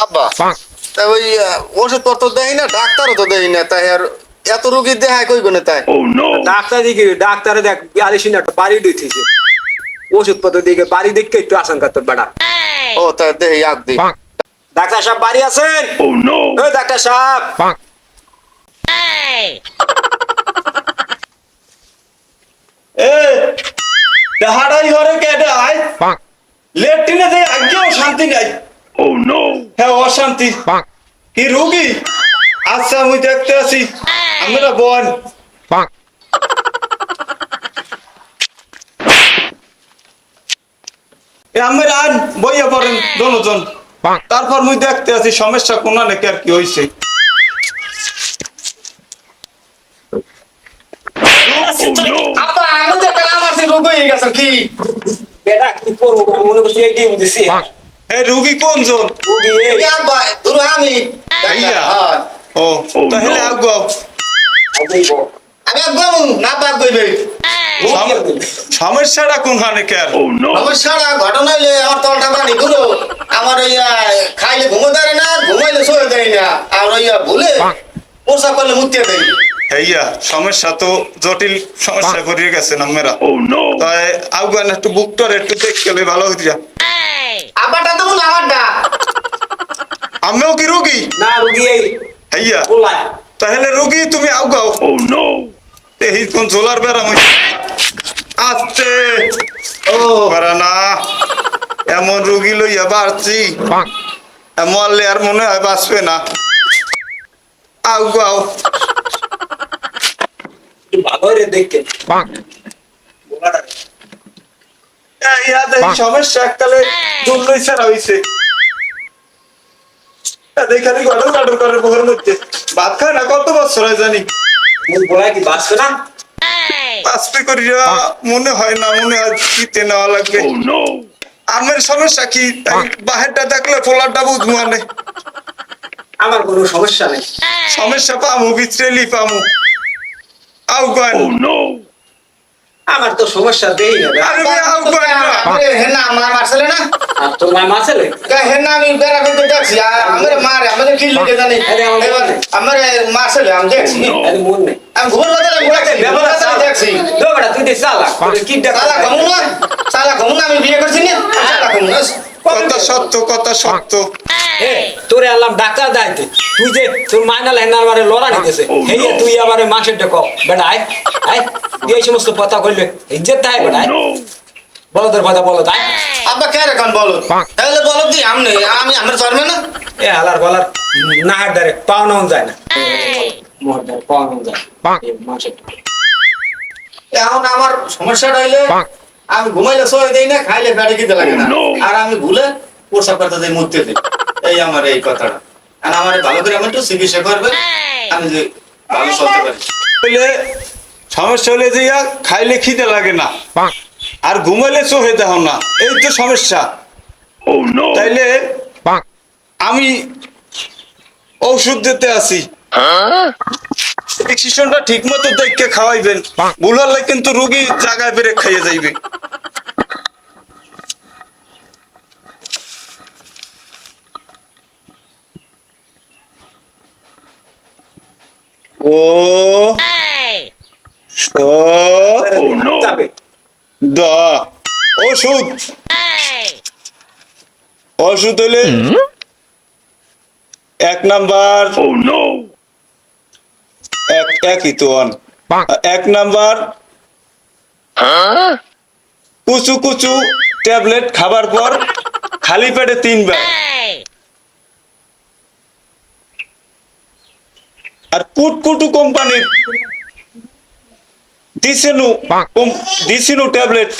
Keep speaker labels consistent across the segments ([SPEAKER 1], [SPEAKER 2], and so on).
[SPEAKER 1] আব্বা তা ওই ওষুধপত্র দেয় না, ডাক্তারও তো দেয় না, তাই আর এত রোগী দেখায় কই গুনে তাই।
[SPEAKER 2] ডাক্তার দিকে ডাক্তারে দেখ বিয়ালিশ একটা বাড়ি দিতেছে ওষুধপত্র দিকে বাড়ি দেখে একটু আশঙ্কা তোর বেড়া।
[SPEAKER 1] ও তা দেহি আগ দি।
[SPEAKER 2] ডাক্তার সাহেব বাড়ি আছেন? ওই ডাক্তার সাহেব
[SPEAKER 3] হাড়াই ঘরে কেটে আয় লেট্রিনে যে আগেও শান্তি নাই। হ্যাঁ অশান্তি। কি রোগী? আচ্ছা আমি দেখতে আছি, আমরা বোন আমার আন বইয়া পড়েন দোনোজন, তারপর মুই দেখতে আছি সমস্যা কোন নাকি আর কি হয়েছে।
[SPEAKER 1] আব্বা আমাদের কাছে আমার সে রোগ হয়ে গেছে কি?
[SPEAKER 2] বেটা কি করবো মনে করছি এইটাই বুঝেছি।
[SPEAKER 3] এই রোগী কোনজন?
[SPEAKER 1] এই আব্বা দূর আমি
[SPEAKER 3] ভাইয়া।
[SPEAKER 1] হ্যাঁ
[SPEAKER 3] ও তাহলে আগাও।
[SPEAKER 1] আমি আব্বা না পাক কইবে
[SPEAKER 3] সমস্যাটা কোনখানে কেন?
[SPEAKER 1] সমস্যাটা ঘটনা হইলে আমার তলটা পানি গুলো আমার ওই খাইলে ঘুমো দেয় না, ঘুমাইলে শুয়ে দেয় না, আর ওই ভুলে পোষা করলে মুতে দেয়।
[SPEAKER 3] ভাইয়া সমস্যা তো জটিল সমস্যা করিয়ে গেছেন আমরা। তাই আগান একটু বুকটার একটু দেখলে ভালো হইতে যা।
[SPEAKER 1] আব্বাটা তো বল আমারটা।
[SPEAKER 3] আমিও কি রোগী?
[SPEAKER 2] না রুগী এই
[SPEAKER 3] ভাইয়া
[SPEAKER 2] বলাই
[SPEAKER 3] তাহলে রোগী তুমি আগাও। এই কোন জোলার বেড়াম আসছে। ও পারা না, এমন রোগী লইয়া বাড়ছি মরলে আর মনে হয় বাঁচবে না। আগাও।
[SPEAKER 2] ভালো রে দেখে
[SPEAKER 3] এই সমস্যা এককালে দুর্লই ছাড়া হইছে। এখানে গড়র গড়র করে বহর মধ্যে ভাত খায় না কত বছর হয় জানি।
[SPEAKER 2] বলাই কি বাঁচবে না?
[SPEAKER 3] বাঁচবে করিয়া মনে হয় না, মনে হয় কিতে নেওয়া লাগবে। আমার সমস্যা কি? বাহিরটা দেখলে ফোলারটা বুঝবো মানে।
[SPEAKER 2] আমার কোনো সমস্যা নেই।
[SPEAKER 3] সমস্যা পামু বিচরেলি পামু। আউগান
[SPEAKER 2] আমার তো সমস্যা দেই না।
[SPEAKER 3] আরে আউগান না।
[SPEAKER 1] হে না আমার মারছিলে না,
[SPEAKER 2] আর তোর মা মাছেলে
[SPEAKER 1] হে না আমি বেড়া করতে দেখছি আমার মারে আমাদের কি লিখে জানি আমার মারছিলে আমি দেখছি।
[SPEAKER 2] আরে মন নেই।
[SPEAKER 1] আমি ঘুর বদলে ঘুরাচ্ছি ব্যবহার দেখছি।
[SPEAKER 2] দো বেটা তুই দে সালা কি ডাকা
[SPEAKER 1] সালা কমু না, সালা কমু না, আমি বিয়ে করছি না, সালা কমু না।
[SPEAKER 3] কথা সত্য, কথা সত্য।
[SPEAKER 2] তোরে আল্লাহ ডাক্তার দাইতে তুই যে তোর মাইনা লেনার বারে লড়া নিতেছে হেই তুই আবারে মাসের ডাক বেটা আয় আয় এই সমস্ত কথা কইলে ইজ্জত তাই বেটা বলো তোর কথা বলো তাই।
[SPEAKER 1] আব্বা কে রে কোন বলো তাহলে বলো দি আমনে আমি আমার শর্মে না।
[SPEAKER 2] এ হালার বলার নাহার দারে পাওনা যায় না মোহর পাওনা যায় মাসের
[SPEAKER 1] এখন আমার সমস্যাটা হইলে আমি ঘুমাইলে শোয় দেই না, খাইলে পেটে খেতে লাগে না, আর আমি ভুলে প্রসাব করতে যাই মুততে দিই। এই আমার এই কথাটা, আর আমার ভালো করে আমি একটু চিকিৎসা করবে, আমি যে ভালো চলতে পারি।
[SPEAKER 3] হইলে সমস্যা হলে যে খাইলে খিদে লাগে না আর ঘুমাইলে চোখে দেখো না, এই তো সমস্যা। তাইলে আমি ঔষধ দিতে আসি, প্রেসক্রিপশনটা ঠিক মতো দেখে খাওয়াইবেন, ভুল হলে কিন্তু রোগী জায়গায় বেড়ে খাইয়ে যাইবে। ও
[SPEAKER 2] যাবে
[SPEAKER 3] দা ওষুধ, ওষুধ হলে 1 নাম্বার একই তো 1 নাম্বার কুচু কুচু ট্যাবলেট খাবার পর খালি পেটে 3 বার, আর কুটকুটু কোম্পানির দিছিনু ট্যাবলেট।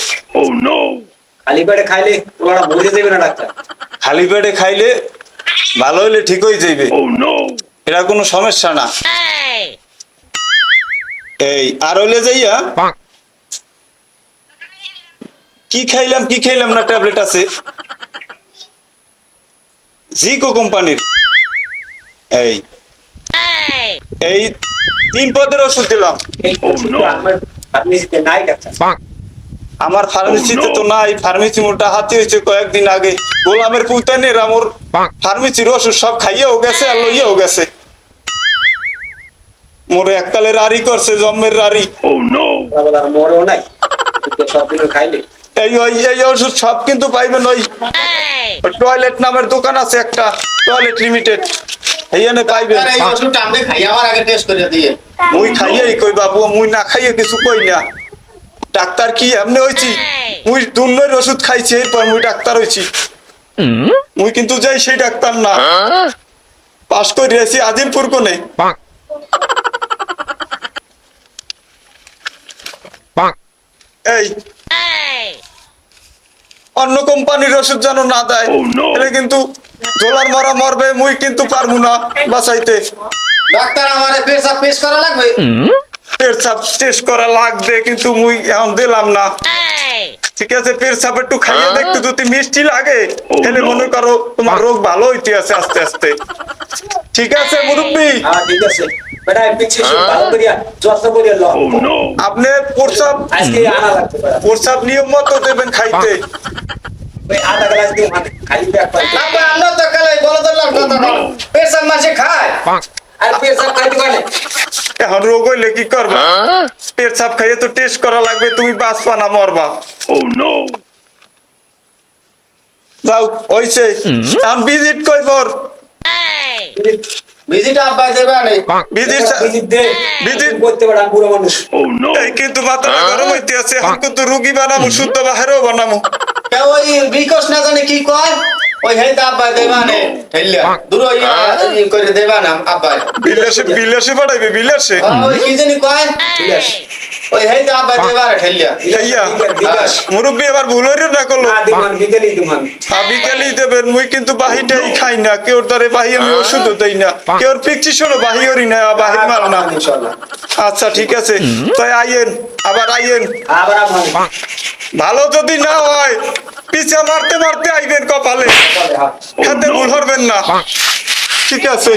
[SPEAKER 2] খালি পেটে খাইলে তোরা বুঝে যাবে না ডাক্তার।
[SPEAKER 3] খালি পেটে খাইলে ভালো হইলে ঠিক হয়ে যাইবে, এটা কোনো সমস্যা না। এই আর হইলে যাইয়া কি খাইলাম না ট্যাবলেট আছে জিকো কোম্পানির, এই এই 3 পদের ওষুধ দিলাম।
[SPEAKER 2] আপনি নাই ডাক্তার
[SPEAKER 3] আমার ফার্মেসিতে তো নাই, ফার্মেসি মোটা হাতে হয়েছে কয়েকদিন আগে। গোলামের পুতানের আমার ফার্মেসির ওষুধ সব খাইয়েও গেছে আর লইয়েও গেছে। মোরে এককালে রারি করছে, জন্মের রারি।
[SPEAKER 2] বাবা আর মরেও নাই তুই সব দিন খাইলে
[SPEAKER 3] এই ওষুধ সব কিন্তু পাইবেন ওই টয়লেট নামের দোকান আছে একটা, টয়লেট লিমিটেড, এইখানে পাইবেন।
[SPEAKER 1] এই ওষুধটা আপনি খাই আমার আগে টেস্ট করে দিয়ে।
[SPEAKER 3] মুই খাইয়েই কই বাবু, মুই না খাইয়ে কিছু কই না। ডাক্তার কি এমনি হইছি? মুই দুর্নয়ের ওষুধ খাইছি এরপর মুই ডাক্তার হইছি। মুই কিন্তু যাই সেই ডাক্তার না, পাশ করে আছি আজিমপুর কোনে। এই অন্য কোম্পানির ওষুধ যেন না দেয়, এটা কিন্তু জোলার মারা মরবে, মুই কিন্তু পারবো না বাঁচাইতে।
[SPEAKER 1] ডাক্তার আমারে পেশাব পেশ করা লাগবে।
[SPEAKER 3] পেটসাপ টেস্ট করা লাগবে কিন্তু মুই এখন দিলাম না। ঠিক আছে, পেটসাপ একটু খাইয়ে দেখতে, যদি মিষ্টি লাগে তাহলে মনে করো তোমার রোগ ভালো হইতে আছে আস্তে আস্তে। ঠিক আছে মুরব্বী,
[SPEAKER 2] হ্যাঁ ঠিক আছে বেটা পিছিয়ে ভালো করিয়া যত্ন করিয়া ল
[SPEAKER 3] আপনি প্রসাব
[SPEAKER 2] আজকে আনা লাগতে পারে
[SPEAKER 3] প্রসাব নিয়ম মতো দেবেন খাইতে।
[SPEAKER 2] ওই আধা গ্লাস দিয়ে মানে খালি ব্যাগ পাই
[SPEAKER 1] আপা আমরা তো কালে বলে দিলাম কথাটা। পেশাব মাসে খায়।
[SPEAKER 2] আর পেশাব খাইতে পারে
[SPEAKER 3] এখন রোগ হইলে কি করবা? পেটসাপ খাইয়ে তো টেস্ট করা লাগবে, তুমি বাঁচবা না মরবা। যাও হইছে, এখন ভিজিট কইবর।
[SPEAKER 1] ভিজিট আব্বাই দেবে আনে।
[SPEAKER 3] ভিজিট
[SPEAKER 2] ভিজিট দে
[SPEAKER 3] ভিজিট
[SPEAKER 2] করতে পারে বুড়ো মানুষ
[SPEAKER 3] এই কিন্তু মাথাটা গরম হইতে আছে, এখন কিন্তু রুগী বানামু, শুদ্ধ বাহিরেও বানামু।
[SPEAKER 1] কেউ ওই বিকশ না জানে কি কয়, ওই হেলতে আব্বাই দেবে আনে ঠেললে দূর করে দেবে না আব্বাই।
[SPEAKER 3] বিলাসে বিলাসে বাড়াইবে, বিলাসে
[SPEAKER 1] ওই কি জানি কয়, ওই হেলতে আব্বাই দেবে আনে ঠেললে।
[SPEAKER 3] ইয়া মুরব্বী এবার ভুল হইরে না করলো।
[SPEAKER 2] দিমান বিকেলি দিমান
[SPEAKER 3] বিকেলই দেবেন, মুই কিন্তু বাহিটাই খাই না, কেউর দ্বারে বাহি আমি ওষুধও দেই না, কেউর পিকছি শোনো বাহিওরই না, বাহির মাল না।
[SPEAKER 2] ইনশাআল্লাহ
[SPEAKER 3] আচ্ছা ঠিক আছে, তাই আইয়েন, আবার আইয়েন।
[SPEAKER 2] আবার আবার
[SPEAKER 3] ভালো যদি না হয় পিছা মারতে মারতে আইবেন কপালে, খেতে ভুল করবেন না। ঠিক আছে,